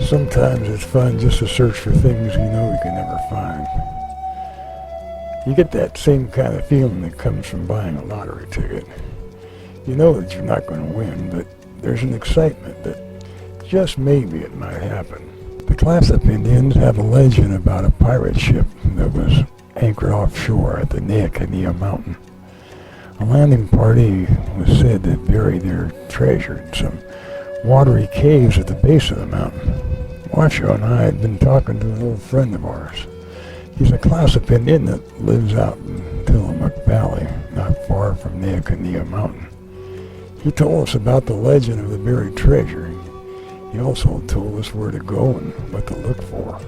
Sometimes it's fun just to search for things you know you can never find. You get that same kind of feeling that comes from buying a lottery ticket. You know that you're not going to win, but there's an excitement that just maybe it might happen. The Clatsop Indians have a legend about a pirate ship that was anchored offshore at the Meahkahnie mountain. A landing party was said to bury their treasure in some watery caves at the base of the mountain. Washoe and I had been talking to an old friend of ours. He's a Clatsop Indian that lives out in Tillamook Valley, not far from Meahkahnie mountain. He told us about the legend of the buried treasure. He also told us where to go and what to look for.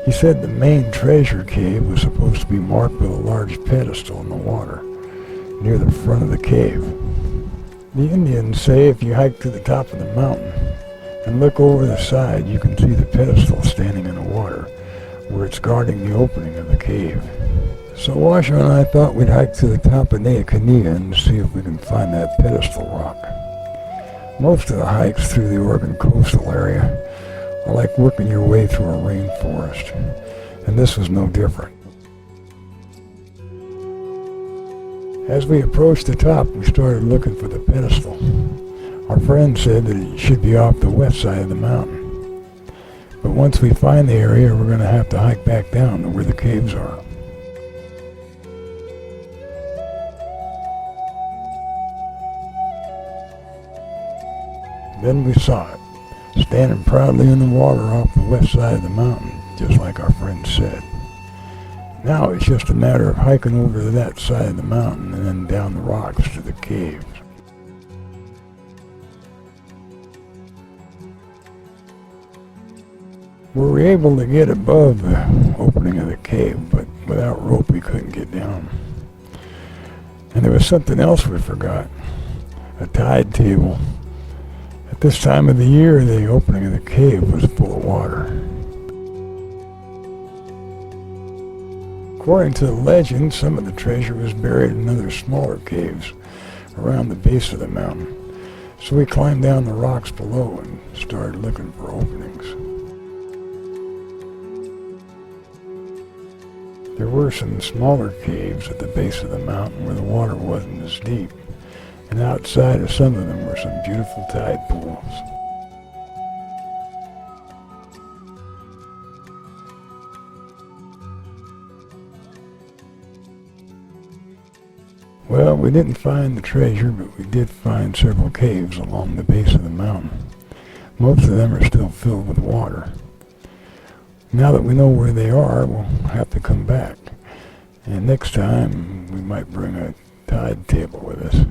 He said the main treasure cave was supposed to be marked with a large pedestal in the water near the front of the cave. The Indians say if you hike to the top of the mountain and look over the side, you can see the pedestal standing in the water where it's guarding the opening of the cave. So Washoe and I thought we'd hike to the top of Meahkahnie and see if we can find that pedestal rock. Most of the hikes through the Oregon coastal area are like working your way through a rainforest, and this was no different. As we approached the top, we started looking for the pedestal. Our friend said that it should be off the west side of the mountain. But once we find the area, we're going to have to hike back down to where the caves are. Then we saw it, standing proudly in the water off the west side of the mountain, just like our friend said. Now it's just a matter of hiking over to that side of the mountain and then down the rocks to the caves. We were able to get above the opening of the cave, but without rope we couldn't get down. And there was something else we forgot, a tide table. At this time of the year, the opening of the cave was full of water. According to the legend, some of the treasure was buried in other smaller caves around the base of the mountain. So we climbed down the rocks below and started looking for openings. There were some smaller caves at the base of the mountain where the water wasn't as deep, and outside of some of them were some beautiful tide pools. Well, we didn't find the treasure, but we did find several caves along the base of the mountain. Most of them are still filled with water. Now that we know where they are, we'll have to come back. And next time, we might bring a tide table with us.